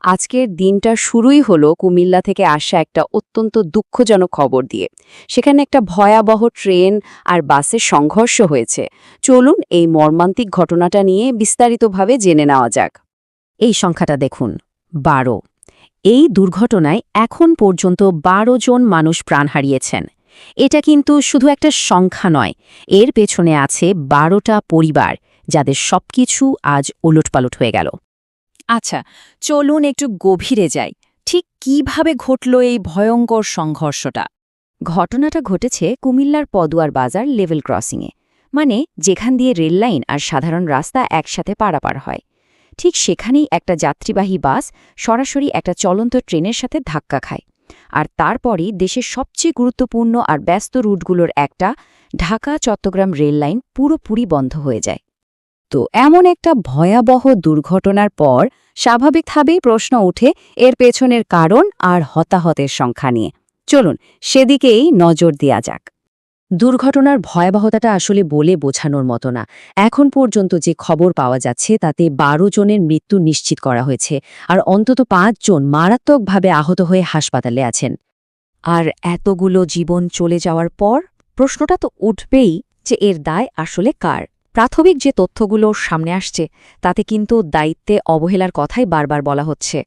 আজকের দিনটা শুরুই হলো কুমিল্লা থেকে আসা একটা অত্যন্ত দুঃখজনক খবর দিয়ে। সেখানে একটা ভয়াবহ ট্রেন আর বাসের সংঘর্ষ হয়েছে। চলুন এই মর্মান্তিক ঘটনাটা নিয়ে বিস্তারিতভাবে জেনে নেওয়া যাক। এই সংখ্যাটা দেখুন, 12। এই দুর্ঘটনায় এখন পর্যন্ত 12 জন মানুষ প্রাণ হারিয়েছেন। এটা কিন্তু শুধু একটা সংখ্যা নয়, এর পেছনে আছে 12টা পরিবার যাদের সবকিছু আজ ওলটপালট হয়ে গেল। আচ্ছা, চলুন একটু গভীরে যাই। ঠিক কিভাবে ঘটল এই ভয়ঙ্কর সংঘর্ষটা? ঘটনাটা ঘটেছে কুমিল্লার পদুয়ার বাজার লেভেল ক্রসিংয়ে, মানে যেখান দিয়ে রেললাইন আর সাধারণ রাস্তা একসাথে পারাপার হয়। ঠিক সেখানেই একটা যাত্রীবাহী বাস সরাসরি একটা চলন্ত ট্রেনের সাথে ধাক্কা খায়। আর তারপরই দেশের সবচেয়ে গুরুত্বপূর্ণ আর ব্যস্ত রুটগুলোর একটা ঢাকা-চট্টগ্রাম রেললাইন পুরোপুরি বন্ধ হয়ে যায়। তো এমন একটা ভয়াবহ দুর্ঘটনার পর স্বাভাবিকভাবেই প্রশ্ন ওঠে এর পেছনের কারণ আর হতাহতের সংখ্যা নিয়ে। চলুন সেদিকেই নজর দেয়া যাক। দুর্ঘটনার ভয়াবহতাটা আসলে বলে বোঝানোর মতো না। এখন পর্যন্ত যে খবর পাওয়া যাচ্ছে তাতে 12 জনের মৃত্যু নিশ্চিত করা হয়েছে, আর অন্তত 5 জন মারাত্মকভাবে আহত হয়ে হাসপাতালে আছেন। আর এতগুলো জীবন চলে যাওয়ার পর প্রশ্নটা তো উঠবেই যে এর দায় আসলে কার। প্রাথমিক যে তথ্যগুলো সামনে আসছে তাতে কিন্তু দায়িত্বে অবহেলার কথাই বারবার বলা হচ্ছে।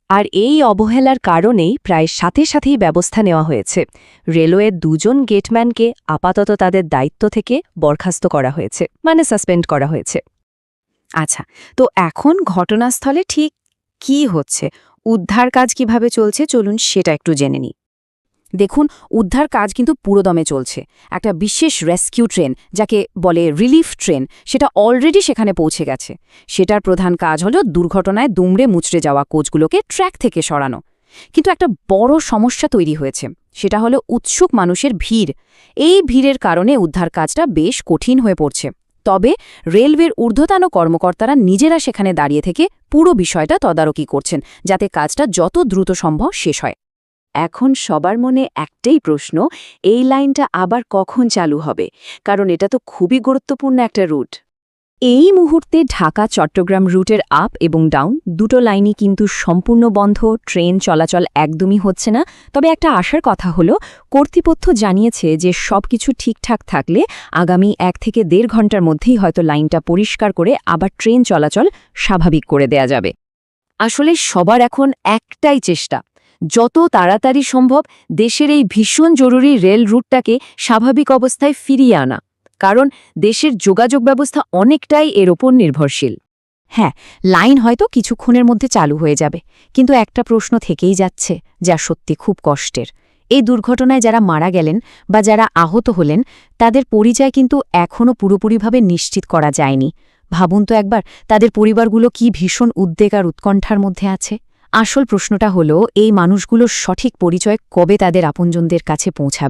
আর এই অবহেলার কারণেই প্রায় সাথে সাথেই ব্যবস্থা নেওয়া হয়েছে। রেলওয়ের 2 জন গেটম্যানকে আপাতত তাদের দায়িত্ব থেকে বরখাস্ত করা হয়েছে, মানে সাসপেন্ড করা হয়েছে। আচ্ছা, তো এখন ঘটনাস্থলে ঠিক কি হচ্ছে, উদ্ধার কাজ কিভাবে চলছে, চলুন সেটা একটু জেনে নিই। দেখুন, উদ্ধার কাজ কিন্তু পুরোদমে চলছে। একটা বিশেষ রেস্কিউ ট্রেন, যাকে বলে রিলিফ ট্রেন, সেটা অলরেডি সেখানে পৌঁছে গেছে। সেটার প্রধান কাজ হলো দুর্ঘটনায় দুমড়ে মুচড়ে যাওয়া কোচগুলোকে ট্র্যাক থেকে সরানো। কিন্তু একটা বড় সমস্যা তৈরি হয়েছে, সেটা হলো উৎসুক মানুষের ভিড়। এই ভিড়ের কারণে উদ্ধার কাজটা বেশ কঠিন হয়ে পড়ছে। তবে রেলওয়ের ঊর্ধ্বতন কর্মকর্তারা নিজেরা সেখানে দাঁড়িয়ে থেকে পুরো বিষয়টা তদারকি করছেন, যাতে কাজটা যত দ্রুত সম্ভব শেষ হয়। এখন সবার মনে একটাই প্রশ্ন, এই লাইনটা আবার কখন চালু হবে? কারণ এটা তো খুবই গুরুত্বপূর্ণ একটা রুট। এই মুহূর্তে ঢাকা-চট্টগ্রাম রুটের আপ এবং ডাউন দুটো লাইনই কিন্তু সম্পূর্ণ বন্ধ, ট্রেন চলাচল একদমই হচ্ছে না। তবে একটা আশার কথা হলো, কর্তৃপক্ষ জানিয়েছে যে সবকিছু ঠিকঠাক থাকলে আগামী 1 থেকে 1.5 ঘন্টার মধ্যেই হয়তো লাইনটা পরিষ্কার করে আবার ট্রেন চলাচল স্বাভাবিক করে দেয়া যাবে। আসলে সবার এখন একটাই চেষ্টা, যত তাড়াতাড়ি সম্ভব দেশের এই ভীষণ জরুরি রেল রুটটাকে স্বাভাবিক অবস্থায় ফিরিয়ে আনা, কারণ দেশের যোগাযোগ ব্যবস্থা অনেকটাই এর ওপর নির্ভরশীল। হ্যাঁ, লাইন হয়তো কিছুক্ষণের মধ্যে চালু হয়ে যাবে, কিন্তু একটা প্রশ্ন থেকেই যাচ্ছে, যা সত্যি খুব কষ্টের। এই দুর্ঘটনায় যারা মারা গেলেন বা যারা আহত হলেন, তাদের পরিচয় কিন্তু এখনও পুরোপুরিভাবে নিশ্চিত করা যায়নি। ভাবুন তো একবার, তাদের পরিবারগুলো কি ভীষণ উদ্বেগ আর উৎকণ্ঠার মধ্যে আছে। আসল প্রশ্নটা হলো, এই মানুষগুলোর সঠিক পরিচয় কবে তাদের আপনজনদের কাছে পৌঁছাবে।